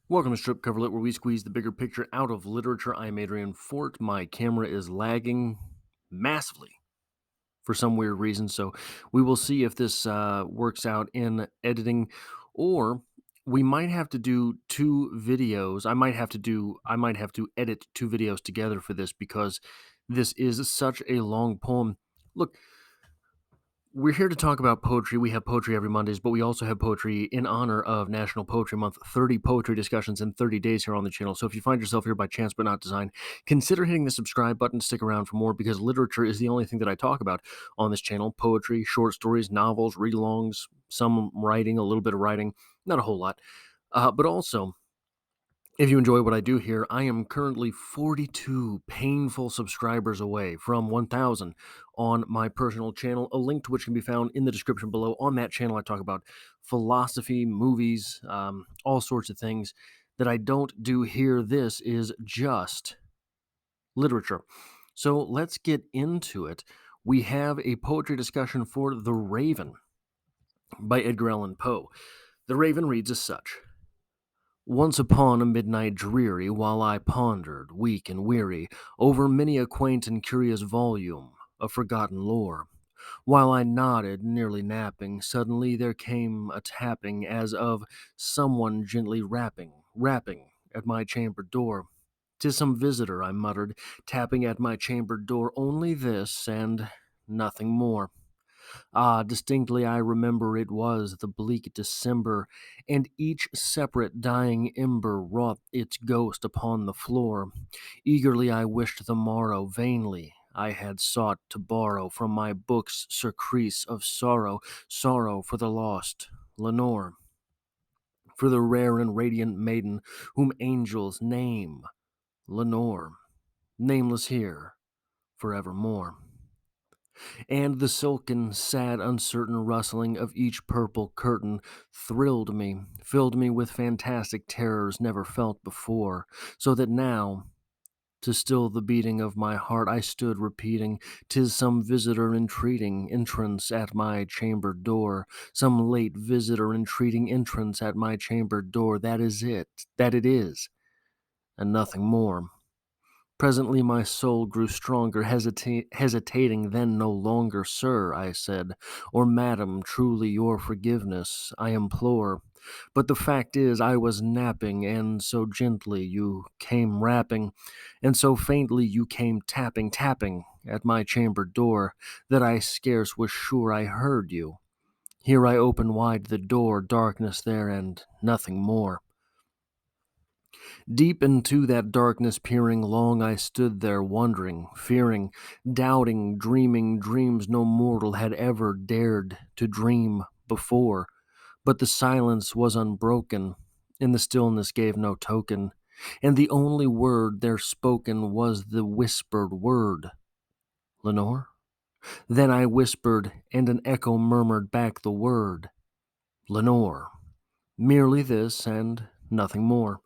Welcome to Strip Coverlet, where we squeeze the bigger picture out of literature. I'm Adrian Fort. My camera is lagging massively for some weird reason, so we will see if this works out in editing, or we might have to do two videos. I might have to edit two videos together for this because this is such a long poem. Look, we're here to talk about poetry. We have poetry every Mondays, but we also have poetry in honor of National Poetry Month, 30 poetry discussions in 30 days here on the channel. So if you find yourself here by chance but not design, consider hitting the subscribe button, stick around for more, because literature is the only thing that I talk about on this channel. Poetry, short stories, novels, read-alongs, some writing, a little bit of writing, not a whole lot. But also, if you enjoy what I do here, I am currently 42 painful subscribers away from 1,000 on my personal channel, a link to which can be found in the description below. On that channel, I talk about philosophy, movies, all sorts of things that I don't do here. This is just literature. So let's get into it. We have a poetry discussion for The Raven by Edgar Allan Poe. The Raven reads as such. Once upon a midnight dreary, while I pondered, weak and weary, over many a quaint and curious volume of forgotten lore, while I nodded, nearly napping, suddenly there came a tapping as of someone gently rapping at my chamber door. "'Tis some visitor," I muttered, tapping at my chamber door, "only this, and nothing more." Ah, distinctly I remember it was the bleak December, and each separate dying ember wrought its ghost upon the floor. Eagerly I wished the morrow, vainly I had sought to borrow from my book's surcease of sorrow, sorrow for the lost Lenore, for the rare and radiant maiden whom angels name Lenore, nameless here forevermore. And the silken, sad, uncertain rustling of each purple curtain thrilled me, filled me with fantastic terrors never felt before, so that now, to still the beating of my heart, I stood repeating, "'Tis some visitor entreating entrance at my chamber door, some late visitor entreating entrance at my chamber door, that is it, that it is, and nothing more." Presently my soul grew stronger, hesitating then no longer. "Sir," I said, "or madam, truly your forgiveness I implore. But the fact is I was napping, and so gently you came rapping, and so faintly you came tapping at my chamber door, that I scarce was sure I heard you. Here I open wide the door, darkness there, and nothing more. Deep into that darkness peering, long I stood there, wondering, fearing, doubting, dreaming dreams no mortal had ever dared to dream before. But the silence was unbroken, and the stillness gave no token, and the only word there spoken was the whispered word, 'Lenore?' Then I whispered, and an echo murmured back the word, 'Lenore.' Merely this, and nothing more.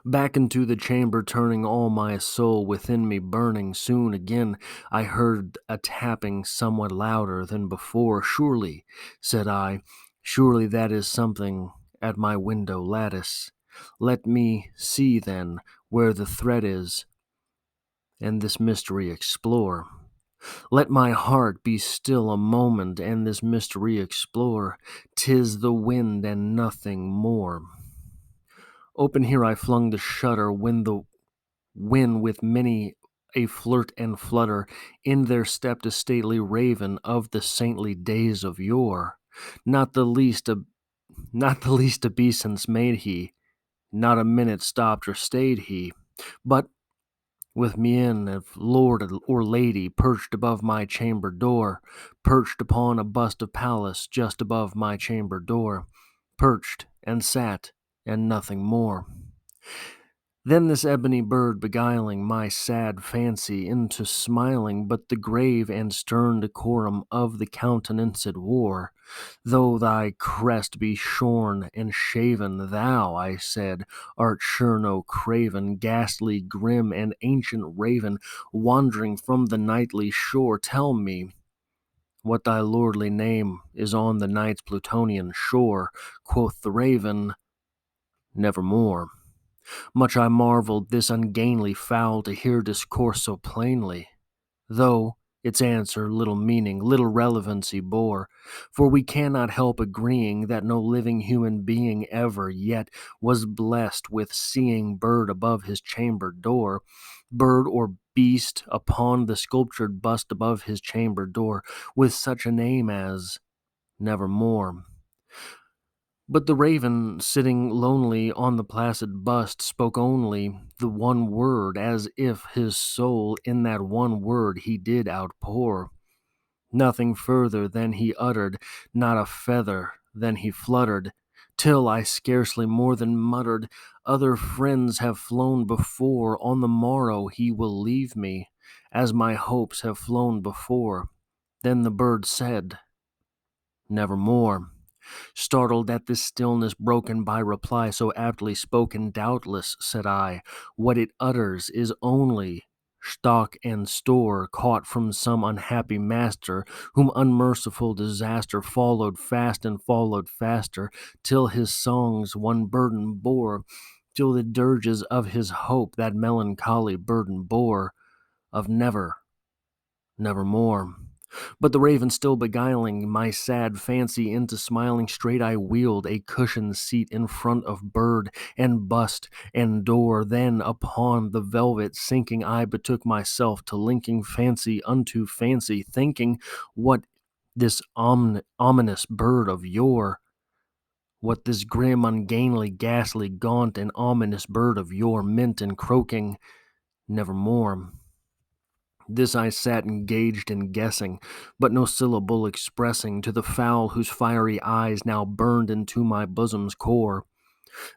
Back into the chamber turning, all my soul within me burning. Soon again I heard a tapping somewhat louder than before. "Surely," said I, "surely that is something at my window lattice. Let me see then where the thread is, and this mystery explore. Let my heart be still a moment, and this mystery explore. 'Tis the wind and nothing more." Open here I flung the shutter, when with many a flirt and flutter in there stepped a stately raven of the saintly days of yore. Not the least a not the least obeisance made he, not a minute stopped or stayed he, but with mien of lord or lady perched above my chamber door, perched upon a bust of Pallas just above my chamber door, perched and sat and nothing more. Then this ebony bird beguiling my sad fancy into smiling, but the grave and stern decorum of the countenance it wore. "Though thy crest be shorn and shaven, thou," I said, "art sure no craven, ghastly, grim, and ancient raven, wandering from the nightly shore. Tell me what thy lordly name is on the night's Plutonian shore." Quoth the raven, nevermore. Much I marveled this ungainly fowl to hear discourse so plainly, though its answer little meaning, little relevancy bore, for we cannot help agreeing that no living human being ever yet was blessed with seeing bird above his chamber door, bird or beast upon the sculptured bust above his chamber door, with such a name as Nevermore. But the raven, sitting lonely on the placid bust, spoke only the one word, as if his soul in that one word he did outpour. Nothing further than he uttered, not a feather than he fluttered, till I scarcely more than muttered, other friends have flown before, on the morrow he will leave me, as my hopes have flown before. Then the bird said, Nevermore. Startled at this stillness broken by reply so aptly spoken, doubtless, said I, what it utters is only stock and store caught from some unhappy master, whom unmerciful disaster followed fast and followed faster, till his songs one burden bore, till the dirges of his hope that melancholy burden bore, of nevermore. But the raven still beguiling my sad fancy into smiling, straight I wheeled a cushioned seat in front of bird and bust and door. Then upon the velvet sinking, I betook myself to linking fancy unto fancy, thinking what this ominous bird of yore, what this grim, ungainly, ghastly, gaunt, and ominous bird of yore meant in croaking nevermore. This I sat engaged in guessing, but no syllable expressing to the fowl whose fiery eyes now burned into my bosom's core.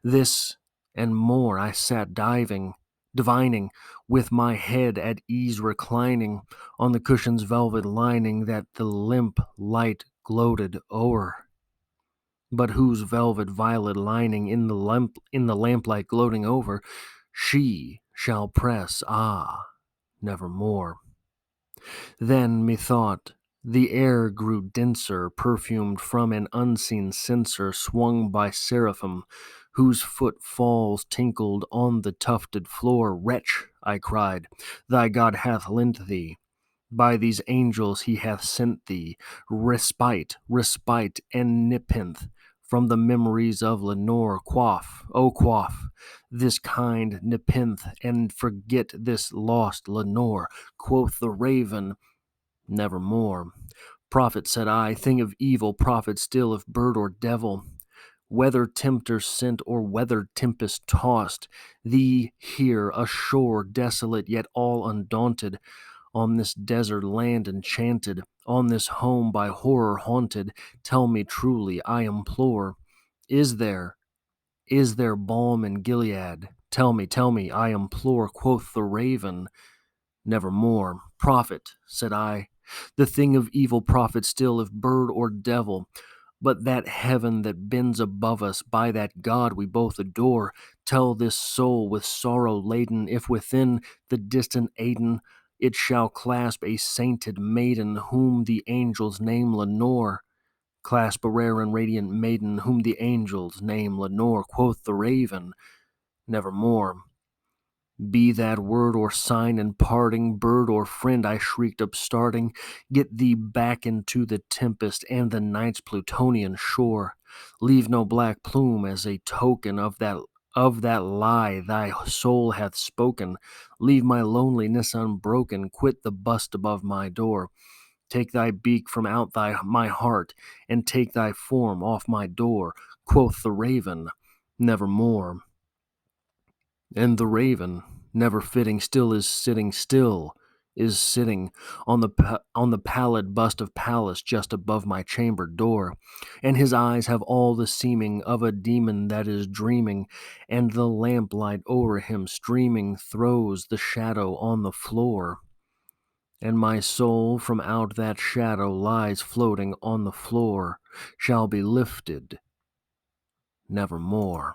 This and more I sat divining, with my head at ease reclining on the cushion's velvet lining that the limp light gloated o'er, but whose velvet violet lining in the lamplight gloating over, she shall press, nevermore. Then, methought, the air grew denser, perfumed from an unseen censer swung by seraphim, whose footfalls tinkled on the tufted floor. Wretch, I cried, thy God hath lent thee. By these angels he hath sent thee respite, and nepenthe from the memories of Lenore. Quaff, this kind nepenthe, and forget this lost Lenore. Quoth the raven, nevermore. Prophet, said I, thing of evil, prophet still, if bird or devil, whether tempter sent or whether tempest tossed, thee here ashore, desolate yet all undaunted, on this desert land enchanted, on this home by horror haunted, tell me truly, I implore, is there, is there balm in Gilead? Tell me, I implore, quoth the raven, nevermore. Prophet, said I, the thing of evil prophet still, if bird or devil, but that heaven that bends above us, by that God we both adore, tell this soul with sorrow laden, if within the distant Aidenn it shall clasp a sainted maiden, whom the angels name Lenore. Clasp a rare and radiant maiden, whom the angels name Lenore. Quoth the raven, nevermore. Be that word or sign in parting, bird or friend, I shrieked upstarting, get thee back into the tempest and the night's Plutonian shore. Leave no black plume as a token of that lie thy soul hath spoken. Leave my loneliness unbroken, quit the bust above my door. Take thy beak from out my heart, and take thy form off my door. Quoth the raven, nevermore. And the raven, never fitting still, is sitting on the pallid bust of Pallas just above my chamber door, and his eyes have all the seeming of a demon that is dreaming, and the lamplight o'er him streaming throws the shadow on the floor, and my soul from out that shadow lies floating on the floor, shall be lifted nevermore.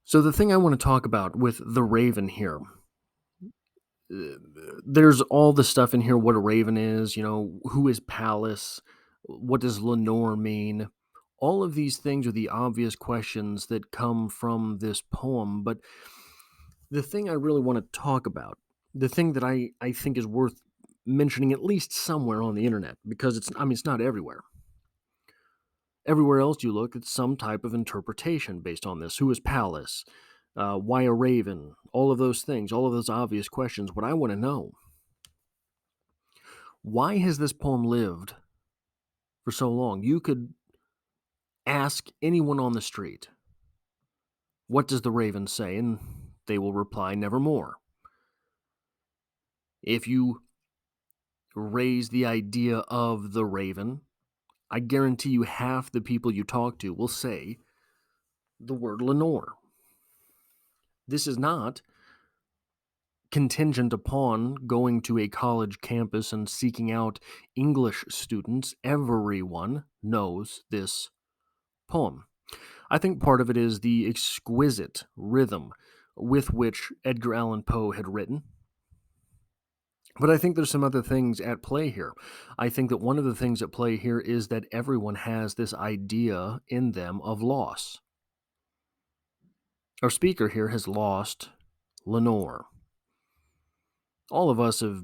So the thing I want to talk about with the raven here, there's all the stuff in here, what a raven is, who is Pallas, what does Lenore mean, All of these things are the obvious questions that come from this poem, but the thing I really want to talk about, the thing that I think is worth mentioning at least somewhere on the internet, because it's not everywhere. Everywhere else you look, it's some type of interpretation based on this. Who is Pallas? Why a raven? All of those things, all of those obvious questions. What I want to know, why has this poem lived for so long? You could ask anyone on the street, what does the raven say? And they will reply, nevermore. If you raise the idea of the raven, I guarantee you half the people you talk to will say the word Lenore. This is not contingent upon going to a college campus and seeking out English students. Everyone knows this poem. I think part of it is the exquisite rhythm with which Edgar Allan Poe had written. But I think there's some other things at play here. I think that one of the things at play here is that everyone has this idea in them of loss. Our speaker here has lost Lenore. All of us have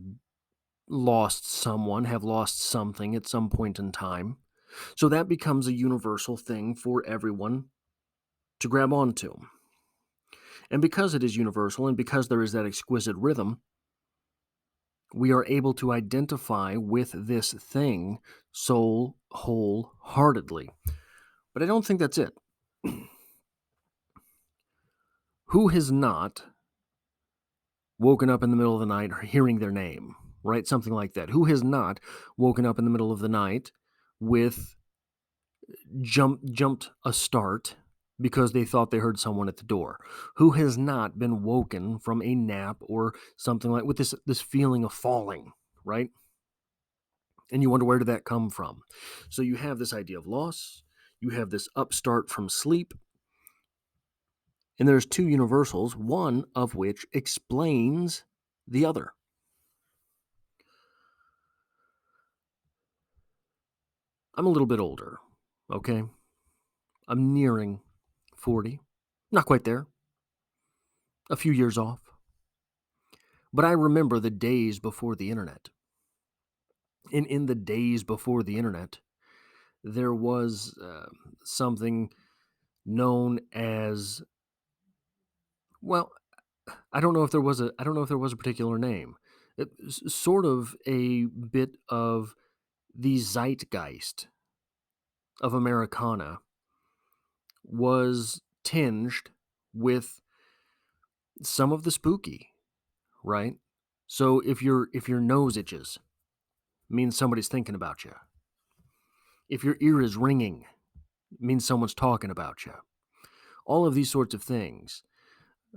lost someone, have lost something at some point in time. So that becomes a universal thing for everyone to grab onto. And because it is universal and because there is that exquisite rhythm, we are able to identify with this thing so wholeheartedly. But I don't think that's it. Who has not woken up in the middle of the night hearing their name, right? Something like that. Who has not woken up in the middle of the night with jumped a start because they thought they heard someone at the door? Who has not been woken from a nap or something like with this feeling of falling, right? And you wonder, where did that come from? So you have this idea of loss, you have this upstart from sleep, and there's two universals, one of which explains the other. I'm a little bit older, okay? I'm nearing 40. Not quite there. A few years off. But I remember the days before the internet. And in the days before the internet, there was something known as, well, I don't know if there was a particular name. Sort of a bit of the zeitgeist of Americana was tinged with some of the spooky, right? So if your nose itches, it means somebody's thinking about you. If your ear is ringing, it means someone's talking about you. All of these sorts of things.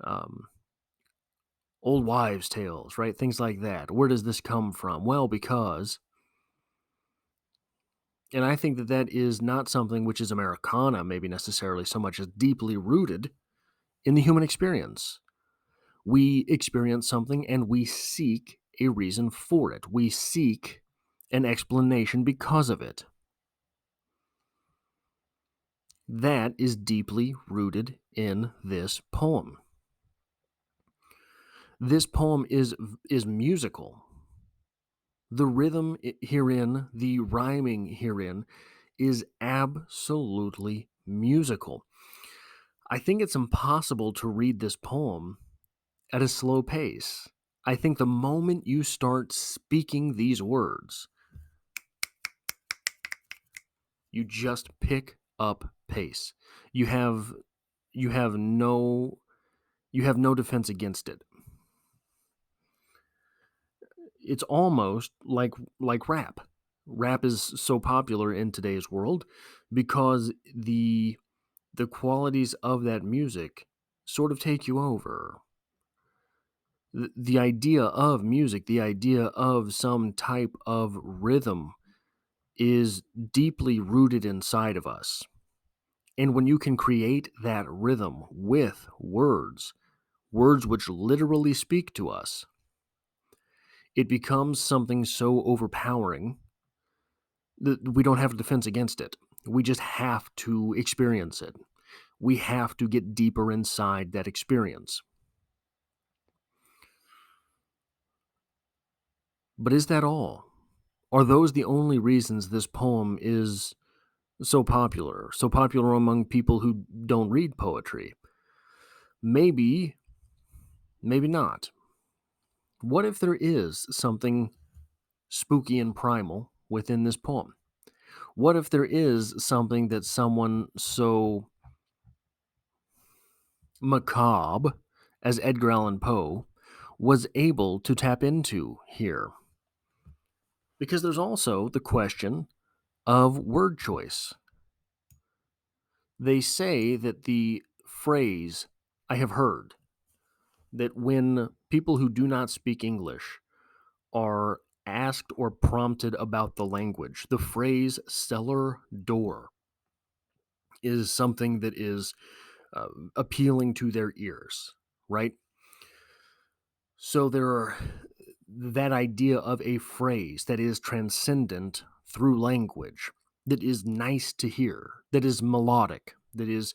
Um, Old wives' tales, right? Things like that. Where does this come from? Well, because, and I think that that is not something which is Americana, maybe necessarily so much as deeply rooted in the human experience. We experience something and we seek a reason for it. We seek an explanation because of it. That is deeply rooted in this poem. This poem is musical. The rhythm herein, the rhyming herein, is absolutely musical. I think it's impossible to read this poem at a slow pace. I think the moment you start speaking these words, you just pick up pace. You have you have no you have no defense against it. It's almost like rap. Rap is so popular in today's world because the qualities of that music sort of take you over. The idea of music, the idea of some type of rhythm is deeply rooted inside of us. And when you can create that rhythm with words, words which literally speak to us, it becomes something so overpowering that we don't have a defense against it. We just have to experience it. We have to get deeper inside that experience. But is that all? Are those the only reasons this poem is so popular? So popular among people who don't read poetry? Maybe, maybe not. What if there is something spooky and primal within this poem? What if there is something that someone so macabre as Edgar Allan Poe was able to tap into here? Because there's also the question of word choice. They say that the phrase, I have heard, that when people who do not speak English are asked or prompted about the language, the phrase cellar door is something that is uh, appealing to their ears, right? So there are that idea of a phrase that is transcendent through language, that is nice to hear, that is melodic, that is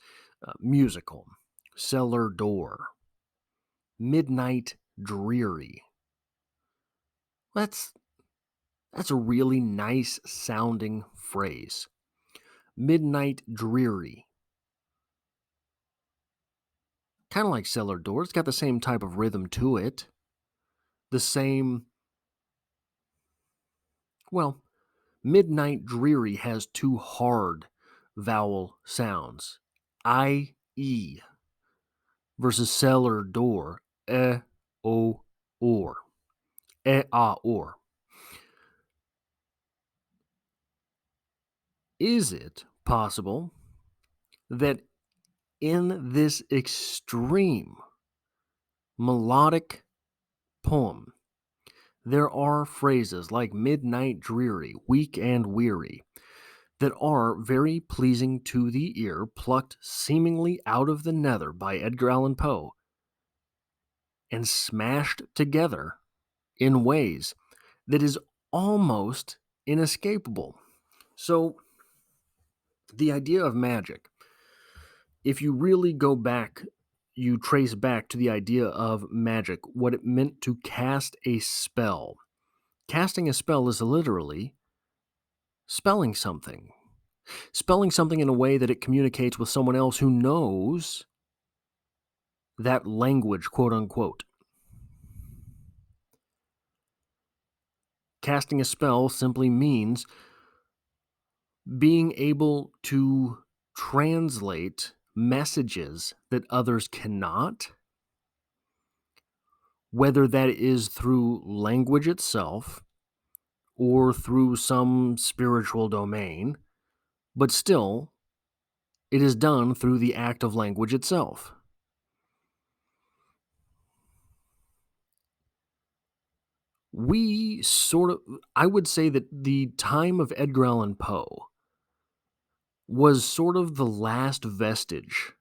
musical. Cellar door, midnight dreary. That's that's a really nice sounding phrase. Midnight dreary. Kind of like cellar door. It's got the same type of rhythm to it. The same, well, midnight dreary has two hard vowel sounds. I, E versus cellar door. O, or. Or. Is it possible that in this extreme melodic poem, there are phrases like midnight dreary, weak and weary, that are very pleasing to the ear, plucked seemingly out of the nether by Edgar Allan Poe, and smashed together in ways that is almost inescapable. So, the idea of magic, if you really go back, you trace back to the idea of magic, what it meant to cast a spell. Casting a spell is literally spelling something. Spelling something in a way that it communicates with someone else who knows that language, quote unquote. Casting a spell simply means being able to translate messages that others cannot, whether that is through language itself or through some spiritual domain, but still, it is done through the act of language itself. I would say that the time of Edgar Allan Poe was sort of the last vestige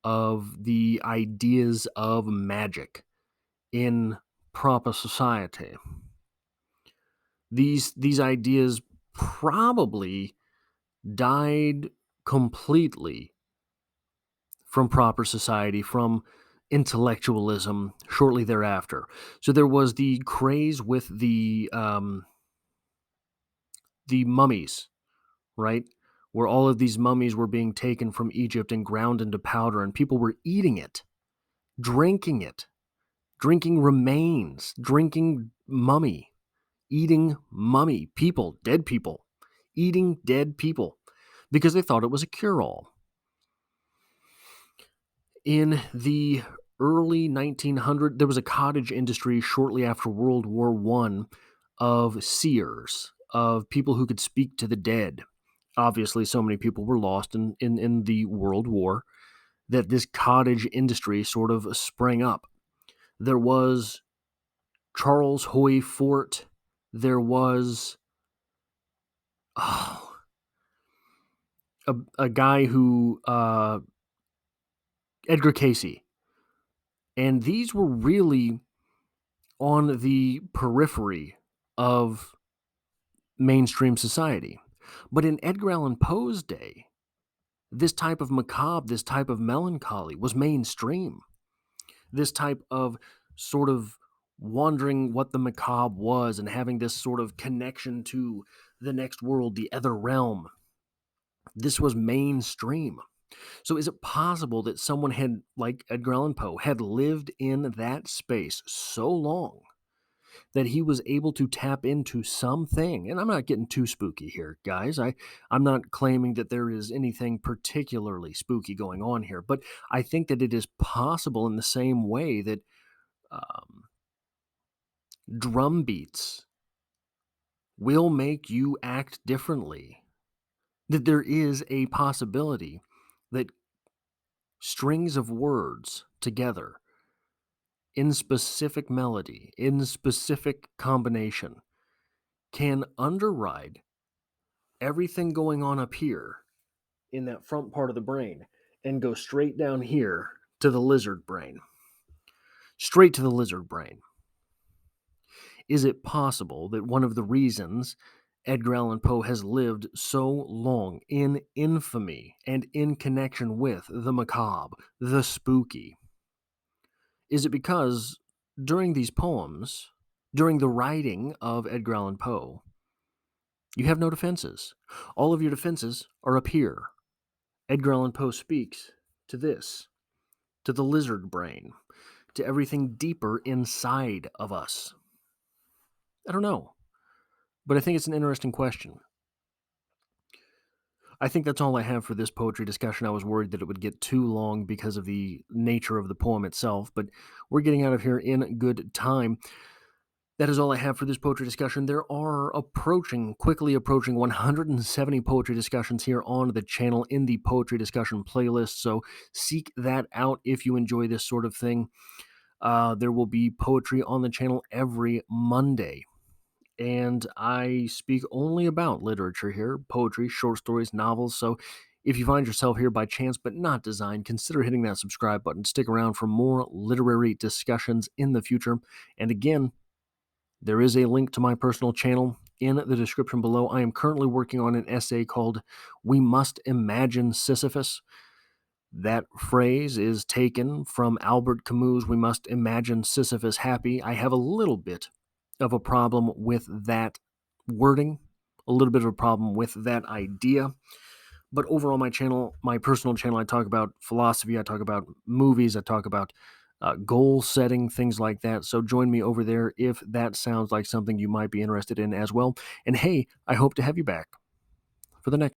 of the ideas of magic in proper society. These ideas probably died completely from proper society, from intellectualism shortly thereafter. So there was the craze with the mummies, right? Where all of these mummies were being taken from Egypt and ground into powder, and people were eating it, drinking remains, drinking mummy, eating mummy, people, dead people, eating dead people, because they thought it was a cure all. In the early 1900s, there was a cottage industry shortly after World War I of seers, of people who could speak to the dead. Obviously, so many people were lost in the World War that this cottage industry sort of sprang up. There was Charles Hoy Fort. There was oh, a guy who, Edgar Casey. And these were really on the periphery of mainstream society. But in Edgar Allan Poe's day, this type of macabre, this type of melancholy was mainstream. This type of sort of wondering what the macabre was and having this sort of connection to the next world, the other realm. This was mainstream. So is it possible that someone had, like Edgar Allan Poe, had lived in that space so long that he was able to tap into something? And I'm not getting too spooky here, guys. I'm not claiming that there is anything particularly spooky going on here, but I think that it is possible in the same way that um, drum beats will make you act differently. That there is a possibility that strings of words together in specific melody, in specific combination, can underride everything going on up here in that front part of the brain and go straight down here to the lizard brain. Straight to the lizard brain. Is it possible that one of the reasons Edgar Allan Poe has lived so long in infamy and in connection with the macabre, the spooky? Is it because during these poems, during the writing of Edgar Allan Poe, you have no defenses? All of your defenses are up here. Edgar Allan Poe speaks to this, to the lizard brain, to everything deeper inside of us. I don't know, but I think it's an interesting question. I think that's all I have for this poetry discussion. I was worried that it would get too long because of the nature of the poem itself, but we're getting out of here in good time. That is all I have for this poetry discussion. There are quickly approaching 170 poetry discussions here on the channel in the poetry discussion playlist, so seek that out if you enjoy this sort of thing. There will be poetry on the channel every Monday. And I speak only about literature here, poetry, short stories, novels. So if you find yourself here by chance but not design, consider hitting that subscribe button. Stick around for more literary discussions in the future. And again, there is a link to my personal channel in the description below. I am currently working on an essay called We Must Imagine Sisyphus. That phrase is taken from Albert Camus' We Must Imagine Sisyphus Happy. I have a little bit of a problem with that wording, a little bit of a problem with that idea. But over on my channel, my personal channel, I talk about philosophy, I talk about movies, I talk about goal setting, things like that. So join me over there if that sounds like something you might be interested in as well. And hey, I hope to have you back for the next.